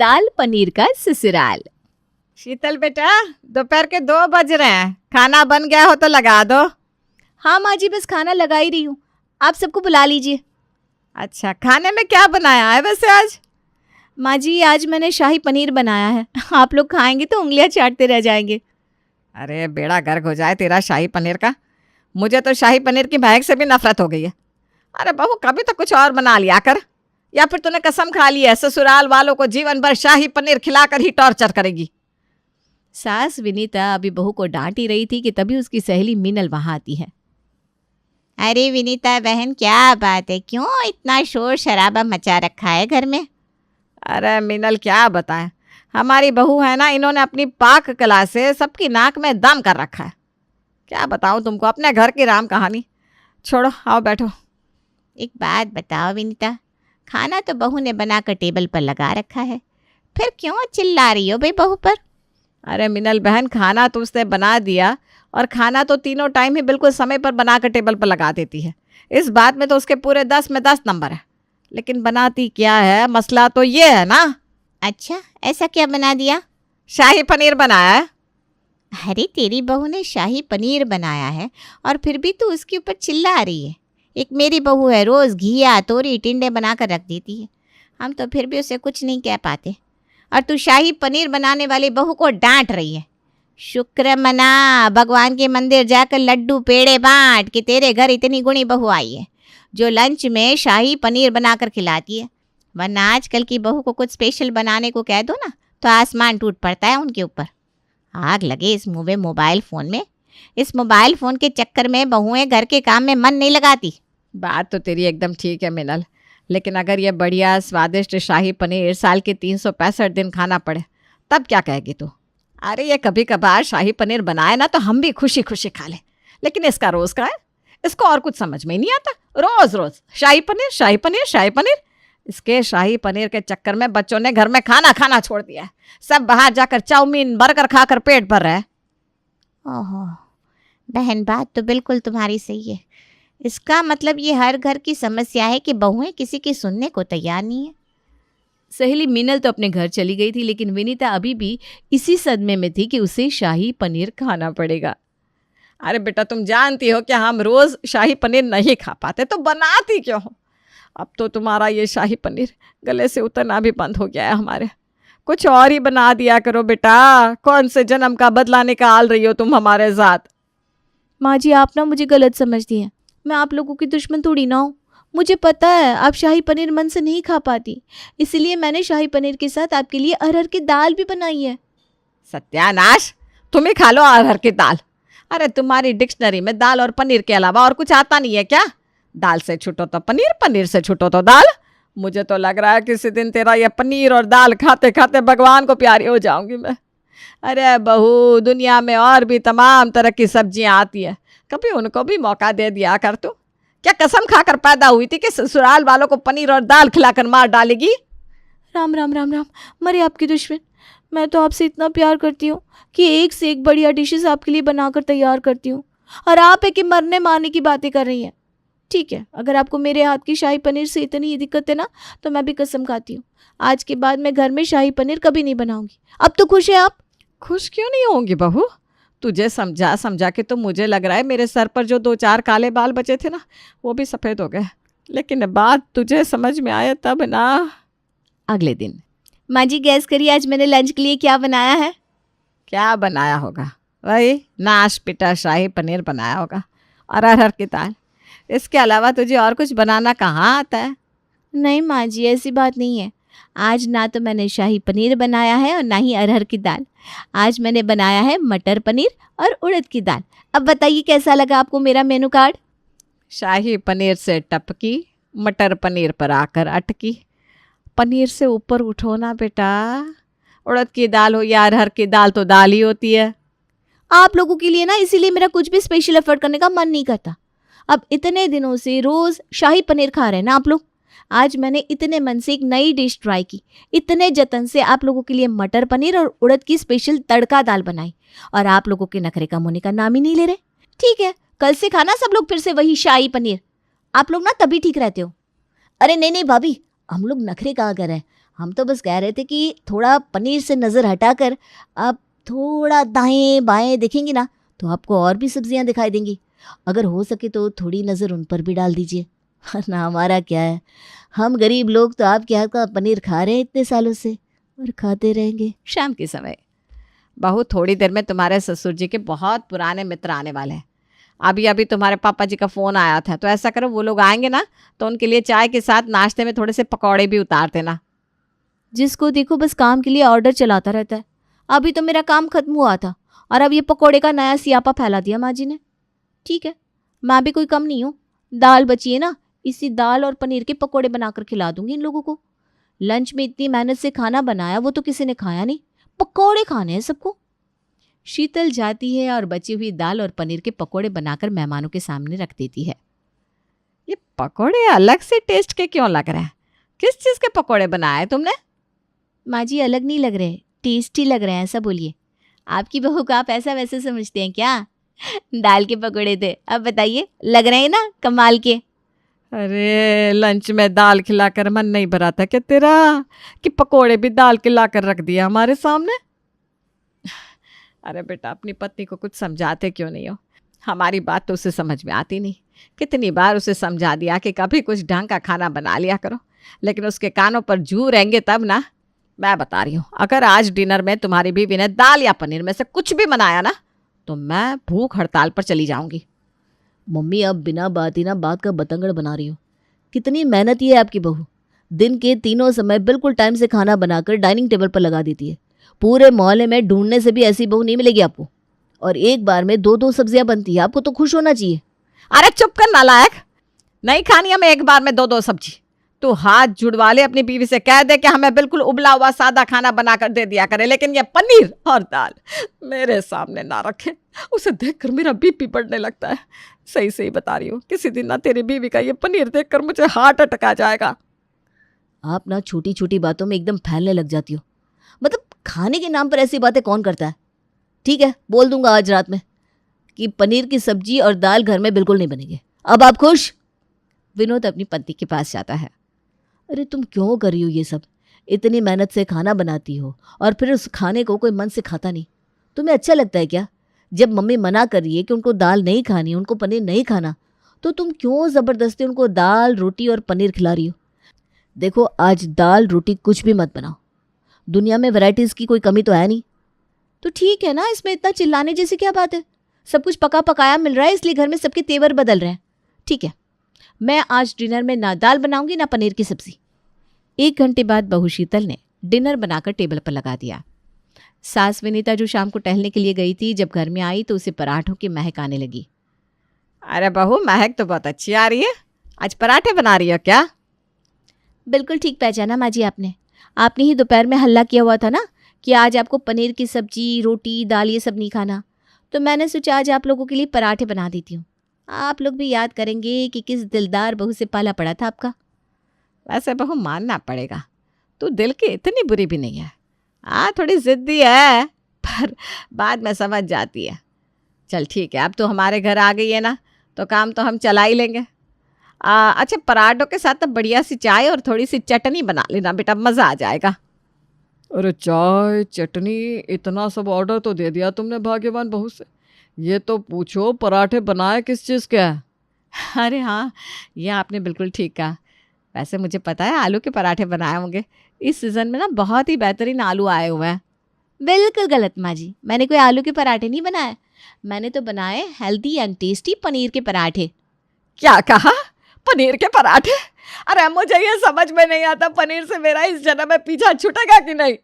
दाल पनीर का ससुराल। शीतल बेटा, दोपहर के 2 बज रहे हैं, खाना बन गया हो तो लगा दो। हाँ माँ जी, बस खाना लगा ही रही हूँ, आप सबको बुला लीजिए। अच्छा, खाने में क्या बनाया है वैसे आज? माँ जी, आज मैंने शाही पनीर बनाया है, आप लोग खाएंगे तो उंगलियां चाटते रह जाएंगे। अरे बेड़ा गर्क हो जाए तेरा शाही पनीर का। मुझे तो शाही पनीर की महक से भी नफरत हो गई है। अरे बहू, कभी तो कुछ और बना लिया कर, या फिर तूने कसम खा ली है ससुराल वालों को जीवन भर शाही पनीर खिलाकर ही टॉर्चर करेगी। सास विनीता अभी बहू को डांट ही रही थी कि तभी उसकी सहेली मीनल वहां आती है। अरे विनीता बहन, क्या बात है, क्यों इतना शोर शराबा मचा रखा है घर में? अरे मीनल, क्या बताएं, हमारी बहू है ना, इन्होंने अपनी पाक कला से सबकी नाक में दम कर रखा है। क्या बताऊं तुमको अपने घर की राम कहानी। छोड़ो, आओ बैठो। एक बात बताओ विनीता, खाना तो बहू ने बनाकर टेबल पर लगा रखा है, फिर क्यों चिल्ला रही हो भाई बहू पर? अरे मिनल बहन, खाना तो उसने बना दिया, और खाना तो तीनों टाइम ही बिल्कुल समय पर बना कर टेबल पर लगा देती है। इस बात में तो उसके पूरे 10 में 10 नंबर है। लेकिन बनाती क्या है, मसला तो ये है ना। अच्छा, ऐसा क्या बना दिया? शाही पनीर बनाया है। अरे तेरी बहू ने शाही पनीर बनाया है और फिर भी तू उसके ऊपर चिल्ला रही है। एक मेरी बहू है, रोज़ घिया तोरी टिंडे बना कर रख देती है, हम तो फिर भी उसे कुछ नहीं कह पाते, और तू शाही पनीर बनाने वाली बहू को डांट रही है। शुक्र मना, भगवान के मंदिर जाकर लड्डू पेड़े बांट कि तेरे घर इतनी गुणी बहू आई है जो लंच में शाही पनीर बनाकर खिलाती है, वरना आजकल की बहू को कुछ स्पेशल बनाने को कह दो ना तो आसमान टूट पड़ता है उनके ऊपर। आग लगे इस मुँह में मोबाइल फ़ोन में। इस मोबाइल फ़ोन के चक्कर में बहुएं घर के काम में मन नहीं लगाती। बात तो तेरी एकदम ठीक है मिनल, लेकिन अगर ये बढ़िया स्वादिष्ट शाही पनीर साल के 365 दिन खाना पड़े तब क्या कहेगी तू? अरे ये कभी कभार शाही पनीर बनाए ना तो हम भी खुशी खुशी खा लें, लेकिन इसका रोज़ का है, इसको और कुछ समझ में ही नहीं आता। रोज़ रोज़ शाही पनीर शाही पनीर शाही पनीर। इसके शाही पनीर के चक्कर में बच्चों ने घर में खाना खाना छोड़ दिया है। सब बाहर जाकर चाउमीन बर्गर खाकर पेट भर रहे हैं। ओहो बहन, बात तो बिल्कुल तुम्हारी सही है। इसका मतलब ये हर घर की समस्या है कि बहुएं किसी की सुनने को तैयार नहीं है। सहेली मीनल तो अपने घर चली गई थी, लेकिन विनीता अभी भी इसी सदमे में थी कि उसे शाही पनीर खाना पड़ेगा। अरे बेटा, तुम जानती हो कि हम रोज़ शाही पनीर नहीं खा पाते, तो बनाती क्यों हो? अब तो तुम्हारा ये शाही पनीर गले से उतरना भी बंद हो गया है हमारे। कुछ और ही बना दिया करो बेटा। कौन से जन्म का बदला निकाल रही हो तुम हमारे साथ? माँ जी, आप ना मुझे गलत समझती हैं। मैं आप लोगों की दुश्मन थोड़ी ना हूँ। मुझे पता है आप शाही पनीर मन से नहीं खा पाती, इसलिए मैंने शाही पनीर के साथ आपके लिए अरहर की दाल भी बनाई है। सत्यानाश, तुम ही खा लो अरहर की दाल। अरे तुम्हारी डिक्शनरी में दाल और पनीर के अलावा और कुछ आता नहीं है क्या? दाल से छूटो तो पनीर, पनीर से छूटो तो दाल। मुझे तो लग रहा है किसी दिन तेरा ये पनीर और दाल खाते खाते भगवान को प्यारी हो जाऊंगी मैं। अरे बहू, दुनिया में और भी तमाम तरह की सब्जियां आती है, कभी उनको भी मौका दे दिया कर तू। क्या कसम खाकर पैदा हुई थी कि ससुराल वालों को पनीर और दाल खिलाकर मार डालेगी? राम राम राम राम, मरे आपकी दुश्मन। मैं तो आपसे इतना प्यार करती हूँ कि एक से एक बढ़िया डिशेस आपके लिए बनाकर तैयार करती हूँ, और आप है कि मरने मारने की बातें कर रही हैं। ठीक है, अगर आपको मेरे हाथ की शाही पनीर से इतनी ही दिक्कत है ना, तो मैं भी कसम खाती हूँ आज के बाद मैं घर में शाही पनीर कभी नहीं बनाऊंगी। अब तो खुश है आप? खुश क्यों नहीं होंगी बहू? तुझे समझा समझा के तो मुझे लग रहा है मेरे सर पर जो 2-4 काले बाल बचे थे ना, वो भी सफ़ेद हो गए। लेकिन बात तुझे समझ में आया तब ना। अगले दिन, माँ जी गैस करिए, आज मैंने लंच के लिए क्या बनाया है? क्या बनाया होगा? वही नाश पिटा शाही पनीर बनाया होगा और अरहर की दाल। इसके अलावा तुझे और कुछ बनाना कहाँ आता है? नहीं माँ जी, ऐसी बात नहीं है। आज ना तो मैंने शाही पनीर बनाया है और ना ही अरहर की दाल। आज मैंने बनाया है मटर पनीर और उड़द की दाल। अब बताइए कैसा लगा आपको मेरा मेनू कार्ड? शाही पनीर से टपकी, मटर पनीर पर आकर अटकी। पनीर से ऊपर उठो ना बेटा। उड़द की दाल हो या अरहर की दाल तो दाल ही होती है। आप लोगों के लिए ना इसीलिए मेरा कुछ भी स्पेशल एफर्ट करने का मन नहीं करता। अब इतने दिनों से रोज़ शाही पनीर खा रहे हैं ना आप लोग। आज मैंने इतने मन से एक नई डिश ट्राई की, इतने जतन से आप लोगों के लिए मटर पनीर और उड़द की स्पेशल तड़का दाल बनाई, और आप लोगों के नखरे कम होने का नाम ही नहीं ले रहे। ठीक है, कल से खाना सब लोग फिर से वही शाही पनीर। आप लोग ना तभी ठीक रहते हो। अरे नहीं नहीं भाभी, हम लोग नखरे कहाँ कर रहे हैं, हम तो बस कह रहे थे कि थोड़ा पनीर से नज़र हटाकर आप थोड़ा दाएं बाएं देखेंगी ना तो आपको और भी सब्जियां दिखाई देंगी। अगर हो सके तो थोड़ी नज़र उन पर भी डाल दीजिए, वरना हमारा क्या है, हम गरीब लोग तो आपके हाथ का पनीर खा रहे हैं इतने सालों से और खाते रहेंगे। शाम के समय बहू, थोड़ी देर में तुम्हारे ससुर जी के बहुत पुराने मित्र आने वाले हैं। अभी अभी तुम्हारे पापा जी का फ़ोन आया था, तो ऐसा करो वो लोग आएंगे ना तो उनके लिए चाय के साथ नाश्ते में थोड़े से पकौड़े भी उतार देना। जिसको देखो बस काम के लिए ऑर्डर चलाता रहता है। अभी तो मेरा काम खत्म हुआ था और अब ये पकोड़े का नया सियापा फैला दिया माँ जी ने। ठीक है, मैं भी कोई कम नहीं हूँ, दाल बची है ना, इसी दाल और पनीर के पकोड़े बनाकर खिला दूंगी इन लोगों को। लंच में इतनी मेहनत से खाना बनाया वो तो किसी ने खाया नहीं, पकोड़े खाने हैं सबको। शीतल जाती है और बची हुई दाल और पनीर के पकोड़े बनाकर मेहमानों के सामने रख देती है। ये पकोड़े अलग से टेस्ट के क्यों लग रहे हैं? किस चीज़ के पकोड़े बनाए तुमने? माँ जी अलग नहीं लग रहे, टेस्टी लग रहे हैं, ऐसा बोलिए। आपकी बहू को आप ऐसा वैसे समझते हैं क्या? दाल के पकोड़े थे, अब बताइए लग रहे हैं ना कमाल के। अरे लंच में दाल खिलाकर मन नहीं भरा था क्या तेरा, कि पकोड़े भी दाल के लाकर रख दिया हमारे सामने? अरे बेटा, अपनी पत्नी को कुछ समझाते क्यों नहीं हो? हमारी बात तो उसे समझ में आती नहीं। कितनी बार उसे समझा दिया कि कभी कुछ ढंग का खाना बना लिया करो, लेकिन उसके कानों पर जू रहेंगे तब ना। मैं बता रही हूँ, अगर आज डिनर में तुम्हारी बीवी ने दाल या पनीर में से कुछ भी बनाया ना तो मैं भूख हड़ताल पर चली जाऊंगी। मम्मी अब बिना बात ही ना बात का बतंगड़ बना रही हो। कितनी मेहनती है आपकी बहू, दिन के तीनों समय बिल्कुल टाइम से खाना बनाकर डाइनिंग टेबल पर लगा देती है। पूरे मोहल्ले में ढूंढने से भी ऐसी बहू नहीं मिलेगी आपको। और एक बार में 2-2 सब्जियां बनती है, आपको तो खुश होना चाहिए। अरे चुप कर नालायक, नहीं खानी हमें एक बार में 2-2 सब्जी। तू हाथ जुड़वा ले अपनी बीवी से, कह दे कि हमें बिल्कुल उबला हुआ सादा खाना बनाकर दे दिया करे, लेकिन ये पनीर और दाल मेरे सामने ना रखे। उसे देखकर मेरा बीपी बढ़ने लगता है। सही सही बता रही हूँ, किसी दिन ना तेरी बीवी का ये पनीर देखकर मुझे हार्ट अटैक आ जाएगा। आप ना छोटी छोटी बातों में एकदम फैलने लग जाती हो। मतलब खाने के नाम पर ऐसी बातें कौन करता है? ठीक है, बोल दूंगा आज रात में कि पनीर की सब्जी और दाल घर में बिल्कुल नहीं बनेंगे। अब आप खुश? विनोद अपनी पत्नी के पास जाता है। अरे तुम क्यों कर रही हो ये सब? इतनी मेहनत से खाना बनाती हो और फिर उस खाने को कोई मन से खाता नहीं। तुम्हें अच्छा लगता है क्या? जब मम्मी मना कर रही है कि उनको दाल नहीं खानी, उनको पनीर नहीं खाना, तो तुम क्यों ज़बरदस्ती उनको दाल रोटी और पनीर खिला रही हो? देखो, आज दाल रोटी कुछ भी मत बनाओ, दुनिया में वैरायटीज़ की कोई कमी तो है नहीं। तो ठीक है ना, इसमें इतना चिल्लाने जैसी क्या बात है? सब कुछ पका पकाया मिल रहा है, इसलिए घर में सबके तेवर बदल रहे हैं। ठीक है, मैं आज डिनर में ना दाल बनाऊंगी ना पनीर की सब्जी। 1 घंटे बाद बहू शीतल ने डिनर बनाकर टेबल पर लगा दिया। सास विनीता जो शाम को टहलने के लिए गई थी, जब घर में आई तो उसे पराठों की महक आने लगी। अरे बहू, महक तो बहुत अच्छी आ रही है। आज पराठे बना रही हो क्या? बिल्कुल ठीक पहचाना माँ जी आपने। आपने ही दोपहर में हल्ला किया हुआ था ना कि आज आपको पनीर की सब्जी, रोटी, दाल ये सब नहीं खाना, तो मैंने सोचा आज आप लोगों के लिए पराठे बना देती हूँ। आप लोग भी याद करेंगे कि किस दिलदार बहू से पाला पड़ा था आपका। वैसे बहू मानना पड़ेगा, तू दिल की इतनी बुरी भी नहीं है। थोड़ी ज़िद्दी है, पर बाद में समझ जाती है। चल ठीक है, अब तो हमारे घर आ गई है ना, तो काम तो हम चला ही लेंगे। अच्छा, पराठों के साथ अब बढ़िया सी चाय और थोड़ी सी चटनी बना लेना बेटा, मज़ा आ जाएगा। अरे चाय चटनी इतना सब ऑर्डर तो दे दिया तुमने भाग्यवान बहू से। ये तो पूछो पराठे बनाए किस चीज़ के हैं? अरे हाँ, ये आपने बिल्कुल ठीक कहा। वैसे मुझे पता है आलू के पराठे बनाए होंगे। इस सीज़न में ना बहुत ही बेहतरीन आलू आए हुए हैं। बिल्कुल गलत माँ जी, मैंने कोई आलू के पराठे नहीं बनाए। मैंने तो बनाए हेल्दी एंड टेस्टी पनीर के पराठे। क्या कहा? पनीर के पराठे? अरे मुझे ये समझ में नहीं आता, पनीर से मेरा इस जन्म में पीछा छूटेगा कि नहीं?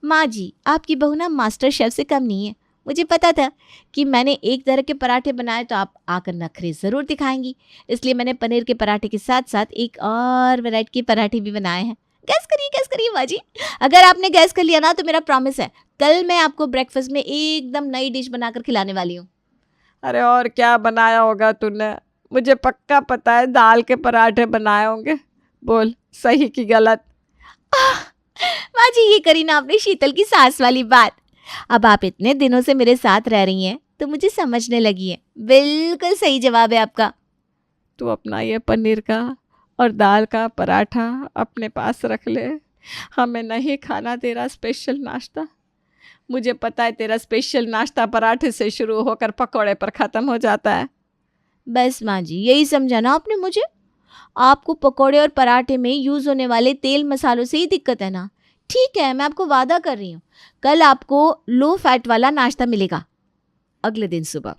माँ जी, आपकी बहू ना मास्टर शेफ से कम नहीं है। मुझे पता था कि मैंने एक तरह के पराठे बनाए तो आप आकर नखरे ज़रूर दिखाएंगी, इसलिए मैंने पनीर के पराठे के साथ साथ एक और वैरायटी के पराठे भी बनाए हैं। गैस करिए माँ जी। अगर आपने गैस कर लिया ना तो मेरा प्रॉमिस है, कल मैं आपको ब्रेकफास्ट में एकदम नई डिश बनाकर खिलाने वाली हूँ। अरे और क्या बनाया होगा तूने? मुझे पक्का पता है दाल के पराठे बनाए होंगे। बोल सही कि गलत? माँ जी, ये करी ना आपने शीतल की सास वाली बात। अब आप इतने दिनों से मेरे साथ रह रही हैं तो मुझे समझने लगी है। बिल्कुल सही जवाब है आपका। तू अपना ये पनीर का और दाल का पराठा अपने पास रख ले। हमें नहीं खाना तेरा स्पेशल नाश्ता। मुझे पता है तेरा स्पेशल नाश्ता पराठे से शुरू होकर पकौड़े पर ख़त्म हो जाता है। बस माँ जी, यही समझाना आपने मुझे। आपको पकौड़े और पराठे में यूज़ होने वाले तेल मसालों से ही दिक्कत है ना। ठीक है, मैं आपको वादा कर रही हूँ, कल आपको लो फैट वाला नाश्ता मिलेगा। अगले दिन सुबह,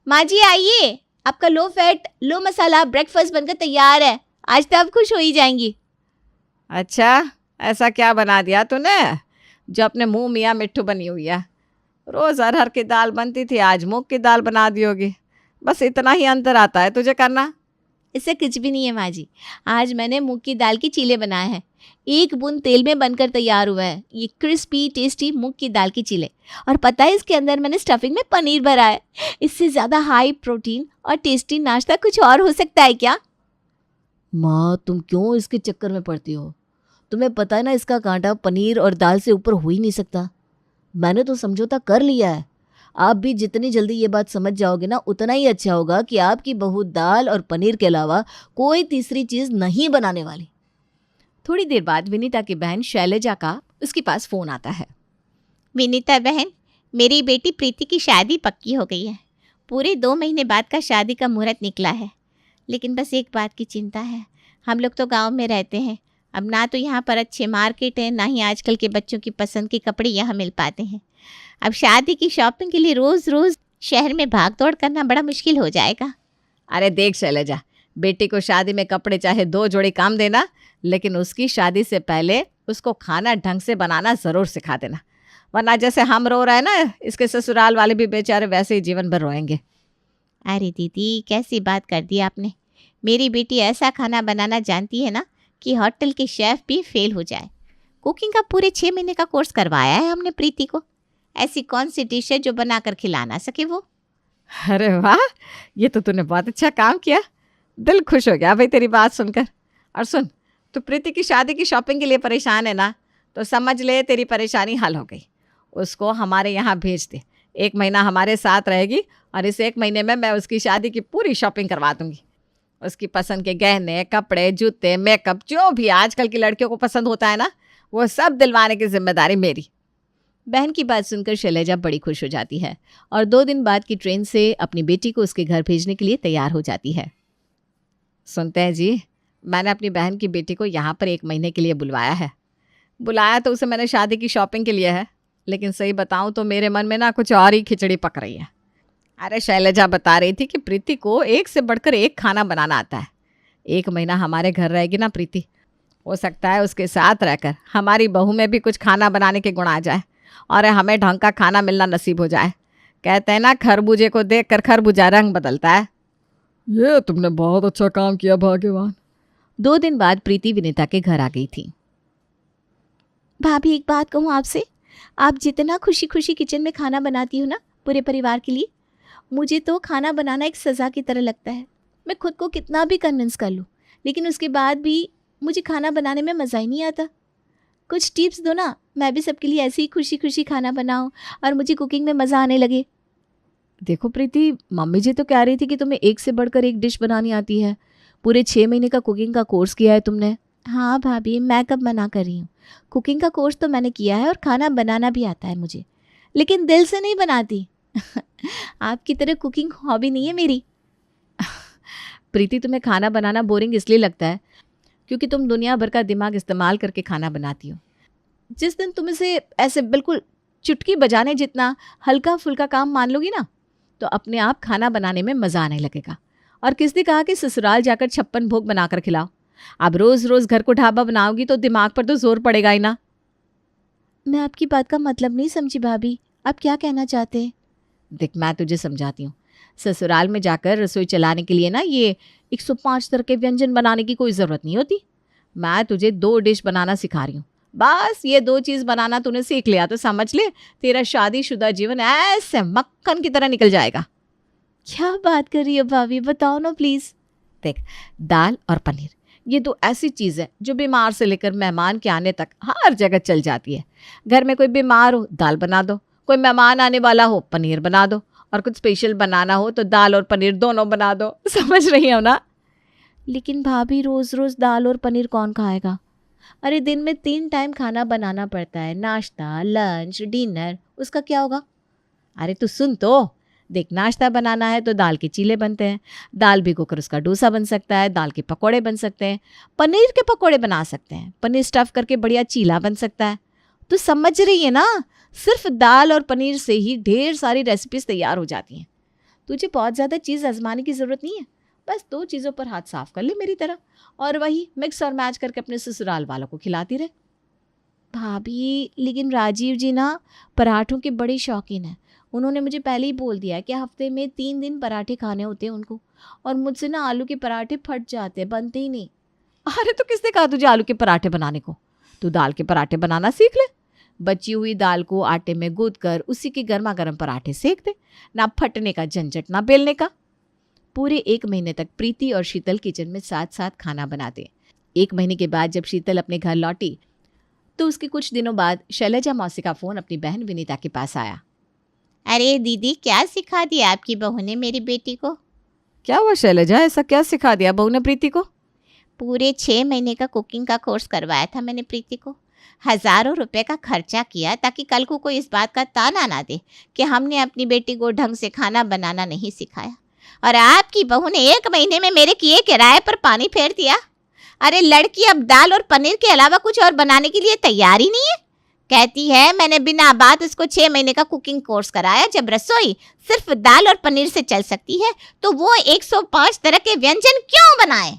माँ जी आइए, आपका लो फैट लो मसाला ब्रेकफास्ट बनकर तैयार है। आज तो आप खुश हो ही जाएंगी। अच्छा, ऐसा क्या बना दिया तूने जो अपने मुंह मियाँ मिट्ठू बनी हुई है? रोज़ अरहर की दाल बनती थी, आज मूंग की दाल बना दी होगी। बस इतना ही अंतर आता है तुझे करना। इससे कुछ भी नहीं है माँ जी। आज मैंने मूंग की दाल की चीले बनाए हैं। एक बूंद तेल में बनकर तैयार हुआ है ये क्रिस्पी टेस्टी मूंग की दाल की चीले। और पता है, इसके अंदर मैंने स्टफिंग में पनीर भरा है। इससे ज़्यादा हाई प्रोटीन और टेस्टी नाश्ता कुछ और हो सकता है क्या? माँ, तुम क्यों इसके चक्कर में पड़ती हो? तुम्हें पता है ना, इसका कांटा पनीर और दाल से ऊपर हो ही नहीं सकता। मैंने तो समझौता कर लिया है। आप भी जितनी जल्दी ये बात समझ जाओगे ना, उतना ही अच्छा होगा कि आपकी बहू दाल और पनीर के अलावा कोई तीसरी चीज़ नहीं बनाने वाली। थोड़ी देर बाद विनीता की बहन शैलजा का उसके पास फ़ोन आता है। विनीता बहन, मेरी बेटी प्रीति की शादी पक्की हो गई है। पूरे 2 महीने बाद का शादी का मुहूर्त निकला है। लेकिन बस एक बात की चिंता है, हम लोग तो गांव में रहते हैं। अब ना तो यहाँ पर अच्छे मार्केट है, ना ही आजकल के बच्चों की पसंद के कपड़े यहाँ मिल पाते हैं। अब शादी की शॉपिंग के लिए रोज़ रोज़ शहर में भाग दौड़ करना बड़ा मुश्किल हो जाएगा। अरे देख शैलजा, बेटी को शादी में कपड़े चाहे 2 जोड़ी काम देना, लेकिन उसकी शादी से पहले उसको खाना ढंग से बनाना ज़रूर सिखा देना। वरना जैसे हम रो रहे हैं ना, इसके ससुराल वाले भी बेचारे वैसे ही जीवन भर रोएंगे। अरे दीदी, कैसी बात कर दी आपने। मेरी बेटी ऐसा खाना बनाना जानती है ना कि होटल के शेफ़ भी फेल हो जाए। कुकिंग का पूरे 6 महीने का कोर्स करवाया है हमने प्रीति को। ऐसी कौन सी डिश है जो बना कर खिला ना सके वो? अरे वाह, ये तो तूने बहुत अच्छा काम किया। दिल खुश हो गया भाई तेरी बात सुनकर। और सुन, तू प्रीति की शादी की शॉपिंग के लिए परेशान है ना, तो समझ ले तेरी परेशानी हल हो गई। उसको हमारे यहाँ भेज दे। 1 महीना हमारे साथ रहेगी और इस 1 महीने में मैं उसकी शादी की पूरी शॉपिंग करवा दूंगी। उसकी पसंद के गहने, कपड़े, जूते, मेकअप, जो भी आजकल की लड़कियों को पसंद होता है ना, वो सब दिलवाने की जिम्मेदारी मेरी। बहन की बात सुनकर शैलजा बड़ी खुश हो जाती है और 2 दिन बाद की ट्रेन से अपनी बेटी को उसके घर भेजने के लिए तैयार हो जाती है। सुनते हैं जी, मैंने अपनी बहन की बेटी को यहाँ पर 1 महीने के लिए बुलवाया है। बुलाया तो उसे मैंने शादी की शॉपिंग के लिए है, लेकिन सही बताऊँ तो मेरे मन में ना कुछ और ही खिचड़ी पक रही है। अरे शैलजा बता रही थी कि प्रीति को एक से बढ़कर एक खाना बनाना आता है। 1 महीना हमारे घर रहेगी ना प्रीति, हो सकता है उसके साथ रहकर हमारी बहू में भी कुछ खाना बनाने के गुण आ जाए और हमें ढंग का खाना मिलना नसीब हो जाए। कहते हैं ना, खरबूजे को देखकर खरबूजा रंग बदलता है। ये तुमने बहुत अच्छा काम किया भाग्यवान। 2 दिन बाद प्रीति विनीता के घर आ गई थी। भाभी, एक बात कहूँ आपसे, आप जितना खुशी खुशी किचन में खाना बनाती हो ना पूरे परिवार के लिए, मुझे तो खाना बनाना एक सज़ा की तरह लगता है। मैं खुद को कितना भी कन्विंस कर लूँ, लेकिन उसके बाद भी मुझे खाना बनाने में मज़ा ही नहीं आता। कुछ टिप्स दो ना, मैं भी सबके लिए ऐसे ही खुशी खुशी खाना बनाऊँ और मुझे कुकिंग में मज़ा आने लगे। देखो प्रीति, मम्मी जी तो कह रही थी कि तुम्हें एक से बढ़कर एक डिश बनानी आती है। पूरे 6 महीने का कुकिंग का कोर्स किया है तुमने। हाँ भाभी, मैं कब मना कर रही हूँ। कुकिंग का कोर्स तो मैंने किया है और खाना बनाना भी आता है मुझे, लेकिन दिल से नहीं बनाती। आपकी तरह कुकिंग हॉबी नहीं है मेरी। प्रीति, तुम्हें खाना बनाना बोरिंग इसलिए लगता है क्योंकि तुम दुनिया भर का दिमाग इस्तेमाल करके खाना बनाती हो। जिस दिन तुम इसे ऐसे बिल्कुल चुटकी बजाने जितना हल्का फुल्का काम मान लोगी ना, तो अपने आप खाना बनाने में मज़ा आने लगेगा। और किसने कहा कि ससुराल जाकर 56 भोग बनाकर खिलाओ। अब रोज़ रोज़ घर को ढाबा बनाओगी तो दिमाग पर तो जोर पड़ेगा ही ना। मैं आपकी बात का मतलब नहीं समझी भाभी, आप क्या कहना चाहते हैं? देख, मैं तुझे समझाती हूँ। ससुराल में जाकर रसोई चलाने के लिए ना ये 105 तरह के व्यंजन बनाने की कोई ज़रूरत नहीं होती। मैं तुझे 2 डिश बनाना सिखा रही हूँ। बस ये 2 चीज़ बनाना तूने सीख लिया तो समझ ले तेरा शादीशुदा जीवन ऐसे मक्खन की तरह निकल जाएगा। क्या बात कर रही हो भाभी, बताओ ना प्लीज़। देख, दाल और पनीर ये 2 ऐसी चीज़ है जो बीमार से लेकर मेहमान के आने तक हर जगह चल जाती है। घर में कोई बीमार हो, दाल बना दो। कोई मेहमान आने वाला हो, पनीर बना दो। और कुछ स्पेशल बनाना हो तो दाल और पनीर दोनों बना दो। समझ रही हो ना? लेकिन भाभी रोज़ रोज़ दाल और पनीर कौन खाएगा? अरे दिन में 3 टाइम खाना बनाना पड़ता है, नाश्ता, लंच, डिनर, उसका क्या होगा? अरे तू सुन तो, देख नाश्ता बनाना है तो दाल के चीले बनते हैं, दाल भिगोकर उसका डोसा बन सकता है, दाल के पकोड़े बन सकते हैं, पनीर के पकोड़े बना सकते हैं, पनीर स्टफ़ करके बढ़िया चीला बन सकता है। तू समझ रही है ना, सिर्फ दाल और पनीर से ही ढेर सारी रेसिपीज़ तैयार हो जाती हैं। तुझे बहुत ज़्यादा चीज़ आजमाने की ज़रूरत नहीं है, बस 2 चीज़ों पर हाथ साफ कर ले मेरी तरह, और वही मिक्स और मैच करके अपने ससुराल वालों को खिलाती रहे। भाभी लेकिन राजीव जी ना पराठों के बड़े शौकीन हैं। उन्होंने मुझे पहले ही बोल दिया है कि हफ्ते में 3 दिन पराठे खाने होते हैं उनको, और मुझसे ना आलू के पराठे फट जाते हैं, बनते ही नहीं। अरे तो किसने कहा तुझे आलू के पराठे बनाने को? तू दाल के पराठे बनाना सीख ले। बची हुई दाल को आटे में गूंथ कर उसी के गर्मा गर्म पराठे सेक दे, ना फटने का झंझट ना बेलने का। पूरे 1 महीने तक प्रीति और शीतल किचन में साथ साथ खाना बनाते। 1 महीने के बाद जब शीतल अपने घर लौटी तो उसके कुछ दिनों बाद शैलजा मौसी का फ़ोन अपनी बहन विनीता के पास आया। अरे दीदी, क्या सिखा दिया आपकी बहू ने मेरी बेटी को? क्या हुआ शैलजा, ऐसा क्या सिखा दिया बहू ने प्रीति को? पूरे 6 महीने का कुकिंग का कोर्स करवाया था मैंने प्रीति को। हज़ारों रुपए का खर्चा किया ताकि कल को कोई इस बात का ताना ना दे कि हमने अपनी बेटी को ढंग से खाना बनाना नहीं सिखाया। और आपकी बहू ने 1 महीने में मेरे किए किराए पर पानी फेर दिया। अरे लड़की अब दाल और पनीर के अलावा कुछ और बनाने के लिए तैयार ही नहीं है। कहती है मैंने बिना बात उसको 6 महीने का कुकिंग कोर्स कराया। जब रसोई सिर्फ दाल और पनीर से चल सकती है तो वो 105 तरह के व्यंजन क्यों बनाए?